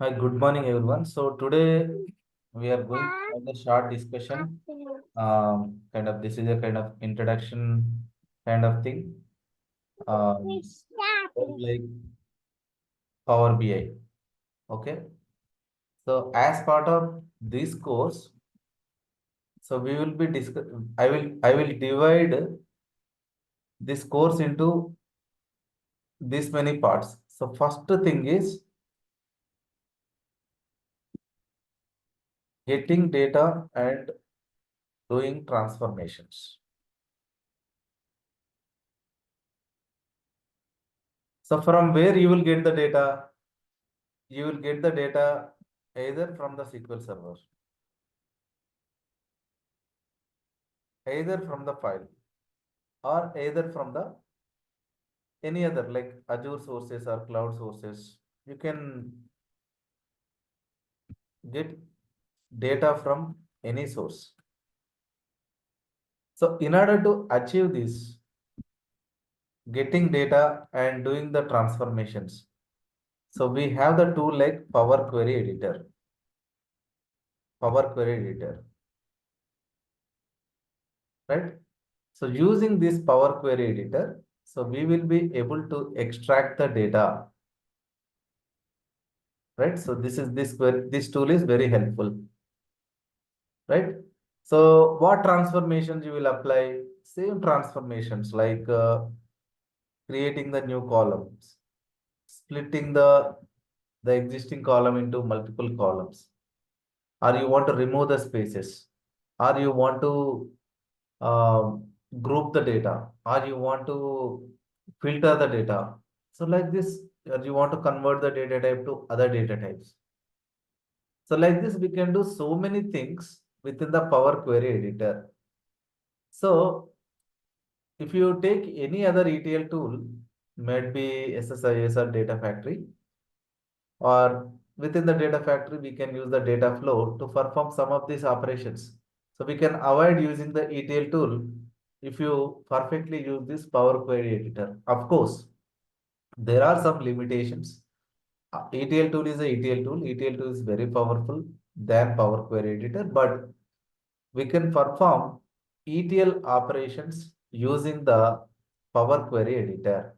Hi, good morning, everyone. So today we are going to have a short discussion. This is a kind of introduction kind of thing. Um, like Power BI. Okay. So as part of this course, so we will be discuss. I will divide this course into this many parts. So first thing is getting data and doing transformations. So from where you will get the data? You will get the data either from the SQL Server, either from the file, or either from the any other like Azure sources or cloud sources. You can get data from any source. So in order to achieve this, getting data and doing the transformations, so we have the tool like Power Query Editor. Power Query Editor, right? So using this Power Query Editor, so we will be able to extract the data, right? So this tool is very helpful, right? So what transformations you will apply? Same transformations like creating the new columns, splitting the existing column into multiple columns, or you want to remove the spaces, or you want to group the data, or you want to filter the data. So like this, or you want to convert the data type to other data types. So like this, we can do so many things within the Power Query Editor. So if you take any other ETL tool, maybe SSIS or Data Factory, or within the Data Factory, we can use the data flow to perform some of these operations. So we can avoid using the ETL tool if you perfectly use this Power Query Editor. Of course, there are some limitations. ETL tool is a ETL tool. ETL tool is very powerful than Power Query Editor, but we can perform ETL operations using the Power Query Editor,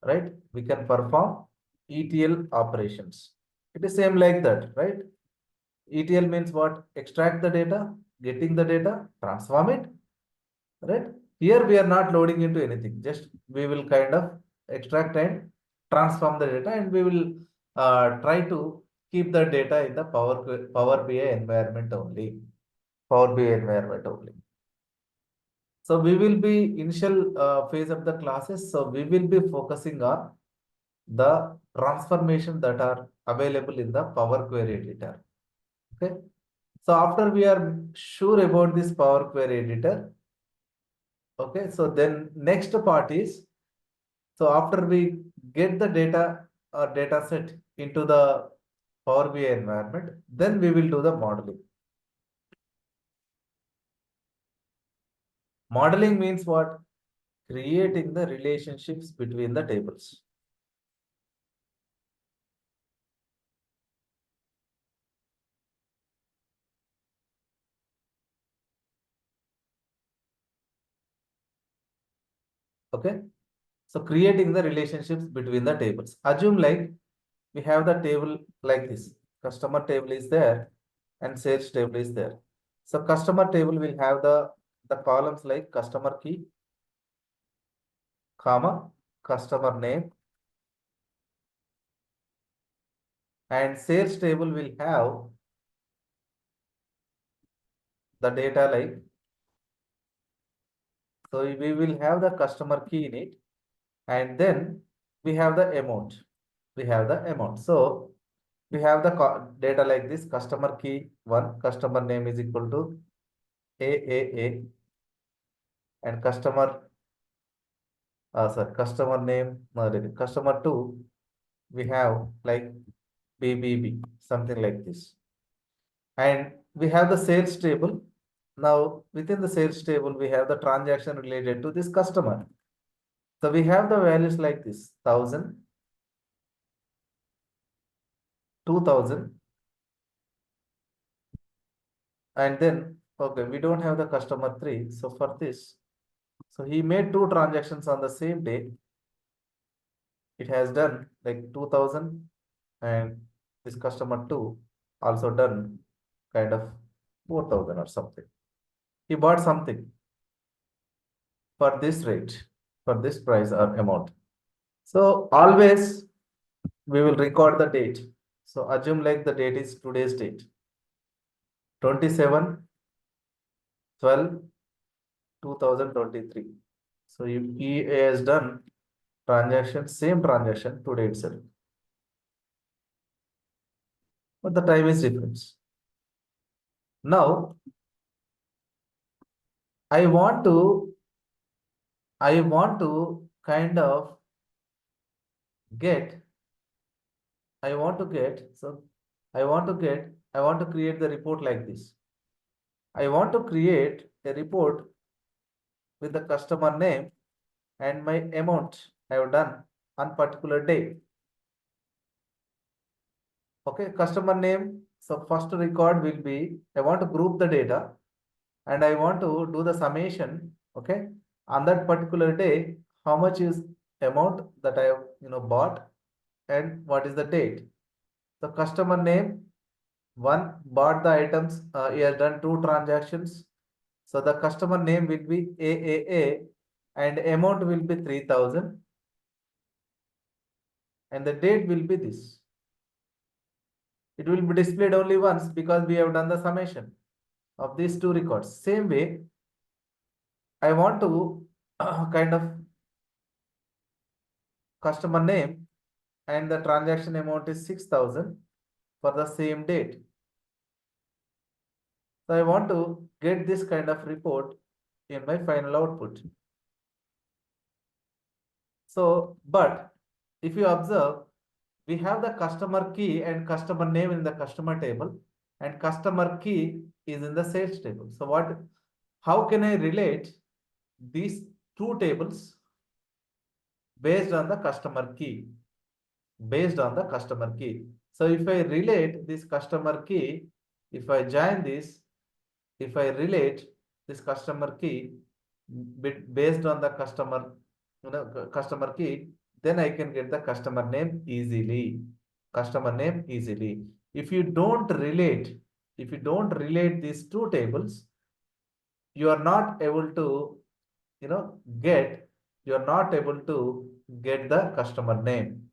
right? We can perform ETL operations. It is same like that, right? ETL means what? Extract the data, getting the data, transform it, right? Here we are not loading into anything. Just we will kind of extract and transform the data, and we will try to keep the data in the Power BI environment only. Power BI environment only. So we will be initial phase of the classes. So we will be focusing on the transformation that are available in the Power Query Editor. Okay. So after we are sure about this Power Query Editor, okay. So then next part is, so after we get the data or data set into the Power BI environment, then we will do the modeling. Modeling means what? Creating the relationships between the tables. Okay. So creating the relationships between the tables. Assume like we have the table like this. Customer table is there and sales table is there. So customer table will have the columns like customer key, comma, customer name, and sales table will have the data like, so we will have the customer key in it, and then we have the amount. We have the amount. So we have the data like this: customer key one, customer name is equal to AAA, and customer name, customer two, we have like BBB, something like this. And we have the sales table. Now, within the sales table, we have the transaction related to this customer. So we have the values like this: 1000, 2,000. And then, okay, we don't have the customer 3. So for this, so he made 2 transactions on the same day. It has done like 2,000, and this customer 2 also done kind of 4,000 or something. He bought something for this rate, for this price or amount. So always we will record the date. So assume like the date is today's date, 27/12/2023. So if he has done transaction, same transaction today itself, but the time is different. Now I want to kind of get, I want to create the report like this. I want to create a report with the customer name and my amount I have done on particular day. Okay, customer name. So first record will be, I want to group the data and I want to do the summation. Okay, on that particular day, how much is amount that I have bought and what is the date. The customer name, one bought the items, he has done 2 transactions. So the customer name will be AAA and amount will be 3,000 and the date will be this. It will be displayed only once because we have done the summation of these 2 records. Same way, I want to kind of customer name and the transaction amount is 6,000 for the same date. So I want to get this kind of report in my final output. So, but if you observe, we have the customer key and customer name in the customer table and customer key is in the sales table. So how can I relate these 2 tables based on the customer key? Based on the customer key. So if I relate this customer key, if I join this, if I relate this customer key based on the customer key, then I can get the customer name easily. Customer name easily. If you don't relate these 2 tables, you are not able to, you are not able to get the customer name.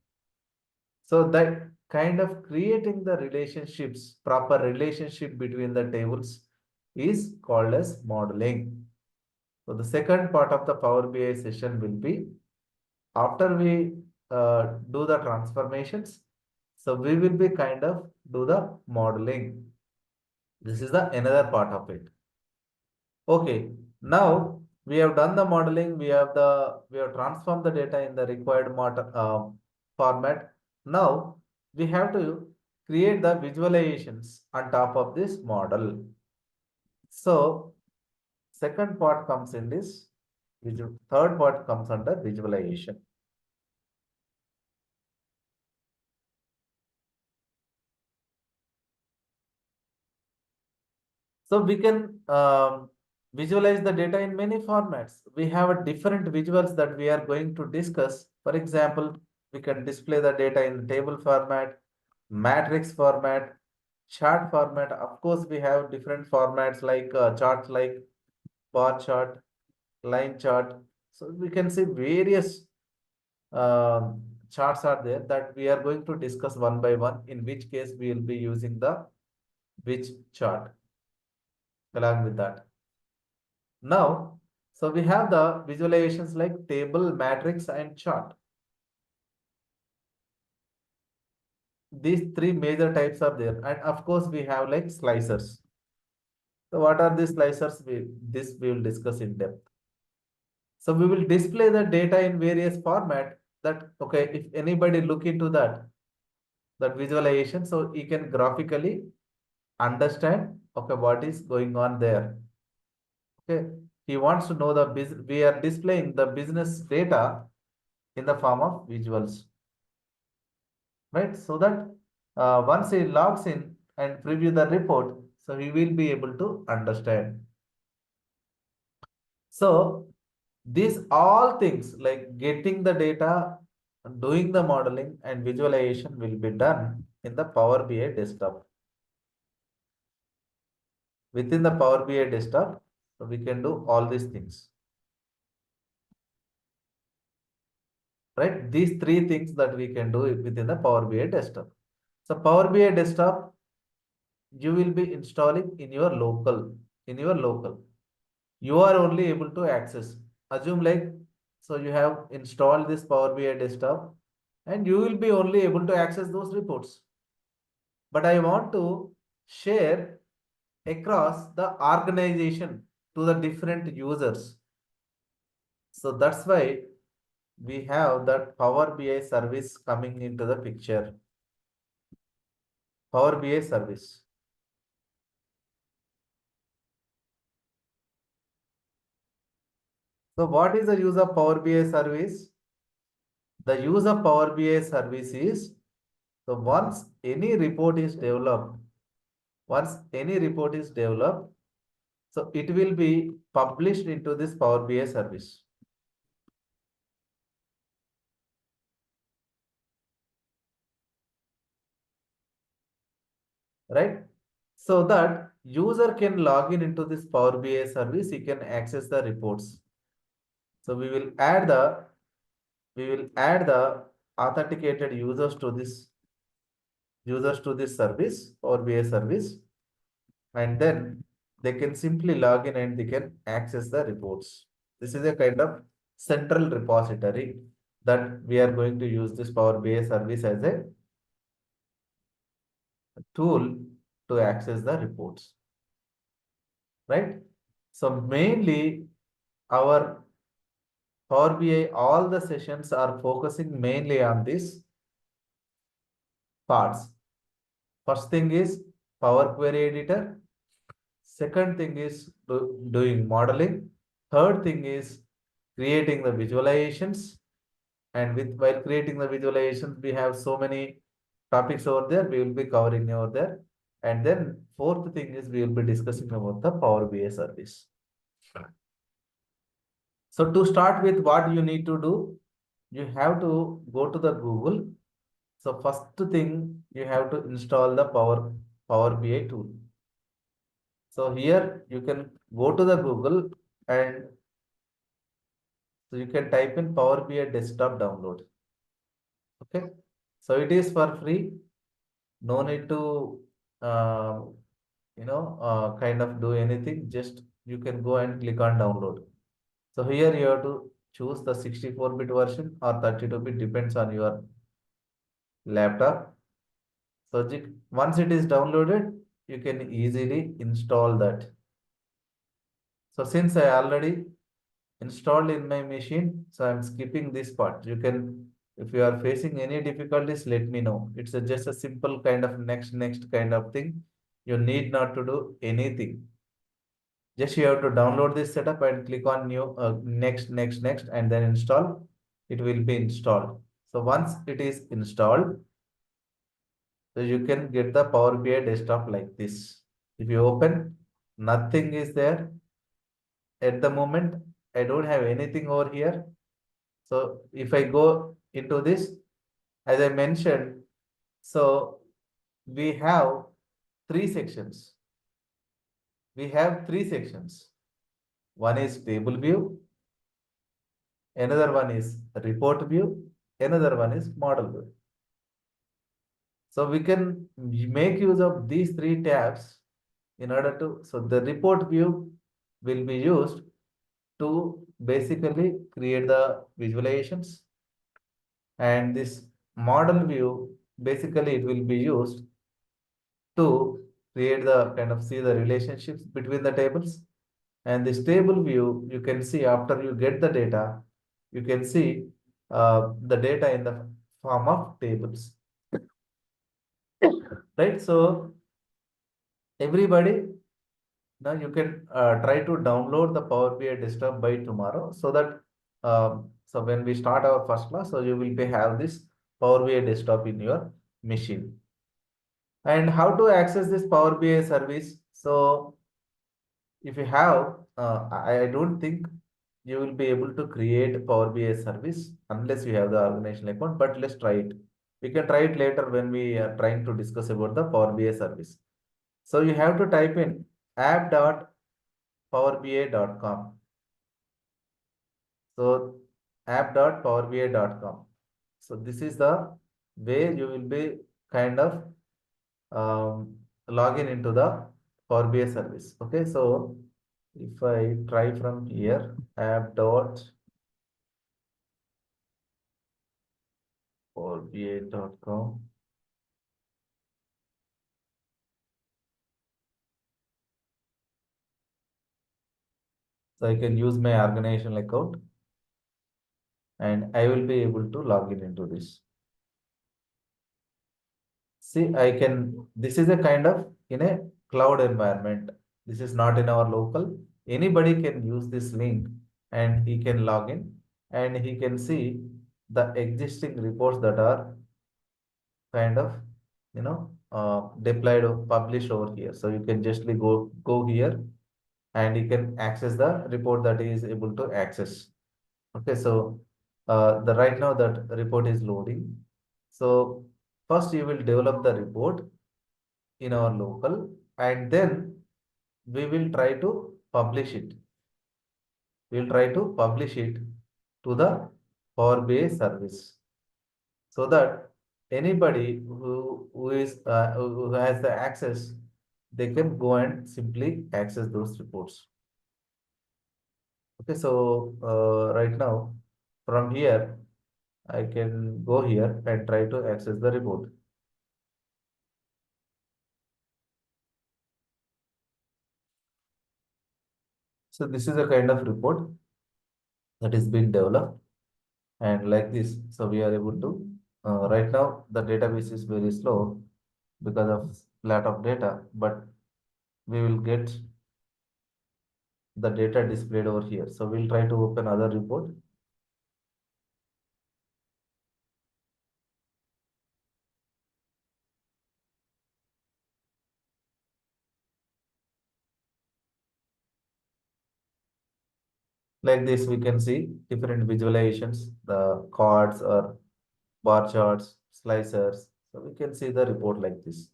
So that kind of creating the relationships, proper relationship between the tables is called as modeling. So the second part of the Power BI session will be after we do the transformations. So we will be kind of do the modeling. This is the another part of it. Okay, now we have done the modeling. We have transformed the data in the required format. Now we have to create the visualizations on top of this model. So second part comes in this third part comes under visualization. So we can visualize the data in many formats. We have a different visuals that we are going to discuss. For example, we can display the data in table format, matrix format, chart format. Of course, we have different formats like charts like bar chart, line chart. So we can see various charts are there that we are going to discuss one by one, in which case we will be using the which chart along with that. Now, so we have the visualizations like table, matrix, and chart. These 3 major types are there. And of course, we have like slicers. So what are these slicers? This we will discuss in depth. So we will display the data in various format that, okay, if anybody look into that visualization, so you can graphically understand, okay, what is going on there. Okay, he wants to know we are displaying the business data in the form of visuals, right? So that once he logs in and preview the report, so he will be able to understand. So these all things like getting the data, doing the modeling and visualization will be done in the Power BI desktop. Within the Power BI desktop, so we can do all these things. Right? These three things that we can do within the Power BI desktop. So Power BI desktop, you will be installing in your local. You are only able to access. Assume like, so you have installed this Power BI desktop and you will be only able to access those reports. But I want to share across the organization to the different users. So that's why we have that Power BI service coming into the picture. Power BI service. So what is the use of Power BI service? The use of Power BI service is, so once any report is developed, so it will be published into this Power BI service. Right? So that user can log in into this Power BI service, he can access the reports. So we will add the authenticated users to this service, Power BI service, and then they can simply log in and they can access the reports. This is a kind of central repository that we are going to use this Power BI service as a tool to access the reports, right? So mainly our Power BI, all the sessions are focusing mainly on these parts. First thing is Power Query Editor. Second thing is doing modeling. Third thing is creating the visualizations. And while creating the visualizations, we have so many topics over there. We will be covering over there. And then fourth thing is we will be discussing about the Power BI service. So to start with, what you need to do, you have to go to the Google. So first thing you have to install the Power BI tool. So here you can go to the Google and so you can type in Power BI desktop download. Okay. So it is for free. No need to uh, kind of do anything. Just you can go and click on download. So here you have to choose the 64-bit version or 32-bit, depends on your laptop. So once it is downloaded, you can easily install that. So since I already installed in my machine, so I'm skipping this part. You can, if you are facing any difficulties, let me know. It's just a simple kind of next kind of thing. You need not to do anything. Just you have to download this setup and click on new next, and then install. It will be installed. So once it is installed, so you can get the Power BI desktop like this. If you open, nothing is there. At the moment, I don't have anything over here. So if I go into this, as I mentioned, so we have three sections. We have three sections. One is table view, another one is report view, another one is model view. So we can make use of these three tabs in order to, so the report view will be used to basically create the visualizations, and this model view, basically it will be used to create the kind of see the relationships between the tables. And this table view, you can see after you get the data, you can see the data in the form of tables, right? So everybody, now you can try to download the Power BI desktop by tomorrow, so that so when we start our first class, so you will be have this Power BI desktop in your machine. And how to access this Power BI service? So if you have, I don't think you will be able to create Power BI service unless you have the organizational account, but let's try it. We can try it later when we are trying to discuss about the Power BI service. So you have to type in app.powerbi.com. So app.powerbi.com. So this is the way you will be kind of login into the Power BI service. Okay, so if I try from here, app.powerbi.com. So I can use my organizational account and I will be able to log in into this. See, this is a kind of in a cloud environment. This is not in our local. Anybody can use this link and he can log in and he can see the existing reports that are kind of, deployed or published over here. So you can justly go here and you can access the report that he is able to access. Okay, so the right now that report is loading. So first you will develop the report in our local and then we will try to publish it. We will try to publish it to the Power BI service so that anybody who has the access, they can go and simply access those reports. Okay, so right now from here, I can go here and try to access the report. So this is a kind of report that is being developed and like this. So we are able to, right now the database is very slow because of lack of data, but we will get the data displayed over here. So we'll try to open other report. Like this, we can see different visualizations, the cards or bar charts, slicers. So we can see the report like this.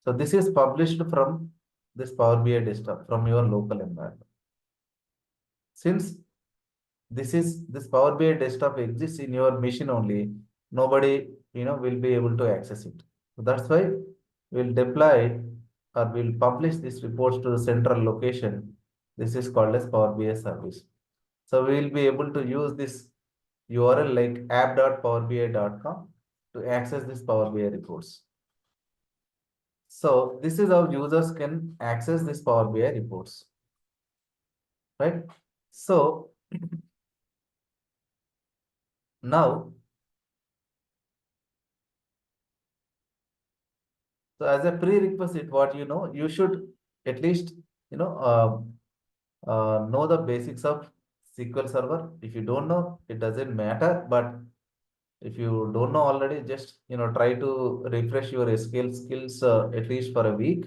So this is published from this Power BI desktop from your local environment. Since this Power BI desktop exists in your machine only, nobody will be able to access it. So that's why we'll deploy or we'll publish these reports to the central location. This is called as Power BI service. So we will be able to use this URL like app.powerbi.com to access this Power BI reports. So this is how users can access this Power BI reports, right? So now, so as a prerequisite, what you should at least you know the basics of SQL Server. If you don't know, it doesn't matter. But if you don't know already, just try to refresh your SQL skills at least for a week.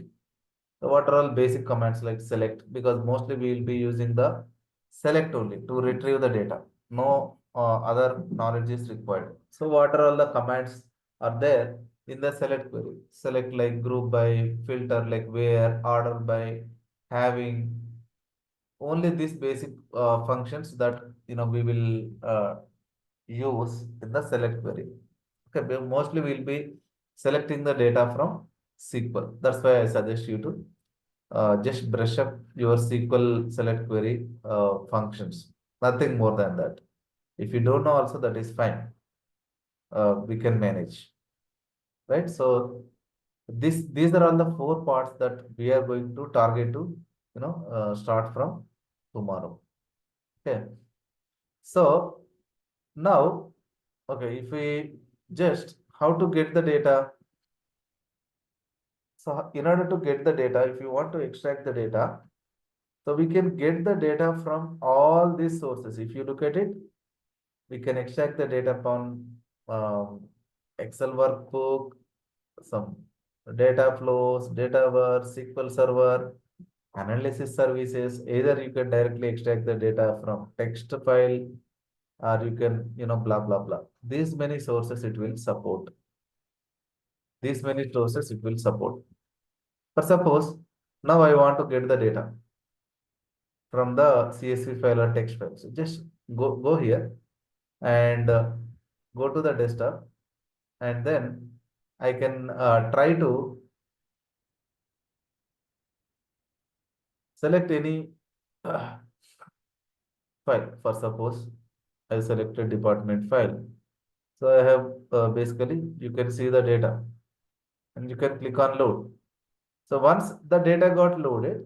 So what are all basic commands like select? Because mostly we will be using the select only to retrieve the data. No other knowledge is required. So what are all the commands are there in the select query? Select like group by, filter like where, order by, having. Only these basic functions that we will use in the select query. Okay, mostly we'll be selecting the data from SQL. That's why I suggest you to just brush up your SQL select query functions. Nothing more than that. If you don't know also, that is fine. We can manage, right? So these are all the four parts that we are going to target to start from tomorrow. Okay. So now, okay, if we just how to get the data. So in order to get the data, if you want to extract the data, so we can get the data from all these sources. If you look at it, we can extract the data from Excel workbook, some data flows, Dataverse, SQL Server, analysis services. Either you can directly extract the data from text file, or you can, blah, blah, blah. These many sources it will support. These many sources it will support. For suppose, now I want to get the data from the CSV file or text file. So just go here and go to the desktop, and then I can try to select any uh, file. For suppose I selected department file. So I have basically you can see the data and you can click on load. So once the data got loaded,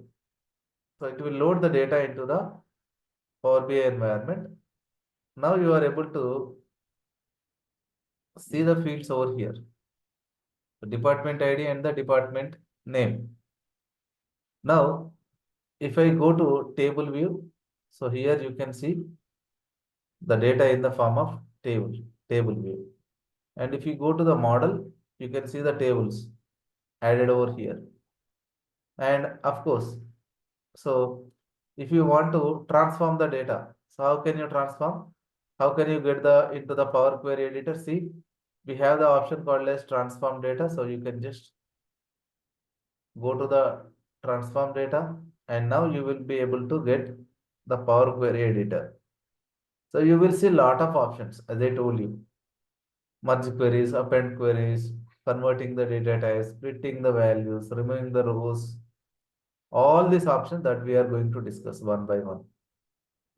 so it will load the data into the Power BI environment. Now you are able to see the fields over here, the department ID and the department name. Now, if I go to table view, so here you can see the data in the form of table view. And if you go to the model, you can see the tables added over here. And of course, so if you want to transform the data, so how can you transform? How can you get the into the Power Query editor? See, we have the option called as transform data. So you can just go to the transform data, and now you will be able to get the Power Query editor. So you will see a lot of options, as I told you. Merge queries, append queries, converting the data types, splitting the values, removing the rows, all these options that we are going to discuss one by one,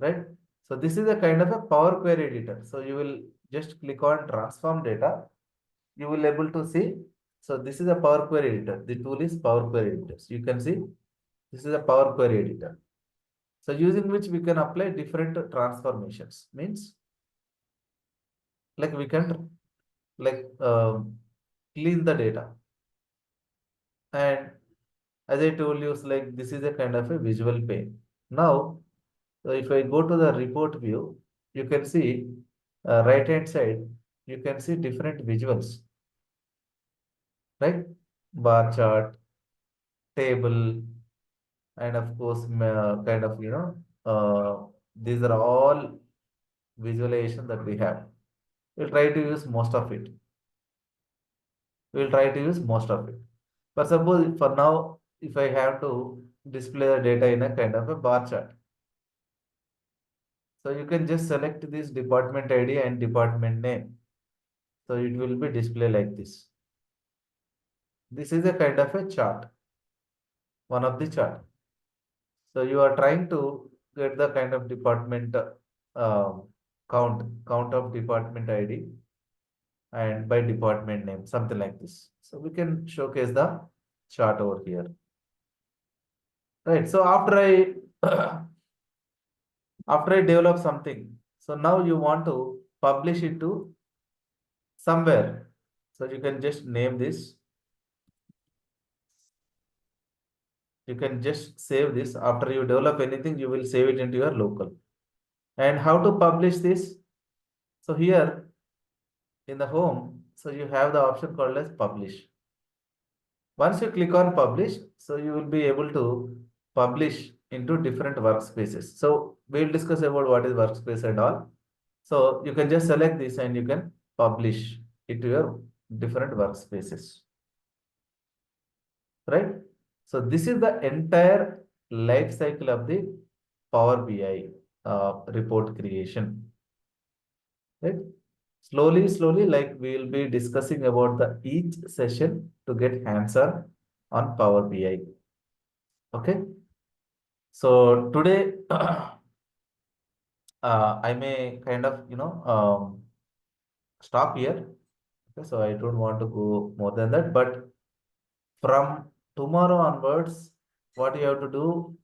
right? So this is a kind of a Power Query editor. So you will just click on transform data. You will able to see. So this is a Power Query editor. The tool is Power Query editor. So you can see this is a Power Query editor. So using which we can apply different transformations. Means like we can like clean the data. And as I told you, it's like this is a kind of a visual pane. Now, so if I go to the report view, you can see right hand side, you can see different visuals, right? Bar chart, table, and of course, kind of, these are all visualization that we have. We'll try to use most of it. We'll try to use most of it. But suppose for now, if I have to display the data in a kind of a bar chart, so you can just select this department ID and department name. So it will be displayed like this. This is a kind of a chart, one of the chart. So you are trying to get the kind of department count of department ID and by department name, something like this. So we can showcase the chart over here. Right. So after I after I develop something, so now you want to publish it to somewhere. So you can just name this. You can just save this. After you develop anything, you will save it into your local. And how to publish this? So here in the home, so you have the option called as publish. Once you click on publish, so you will be able to publish into different workspaces. So we'll discuss about what is workspace and all. So you can just select this and you can publish it to your different workspaces, right? So this is the entire life cycle of the Power BI report creation, right? Slowly, like we will be discussing about the each session to get hands-on Power BI. Okay. So today, I may kind of, stop here. Okay, so I don't want to go more than that, but from tomorrow onwards, what you have to do,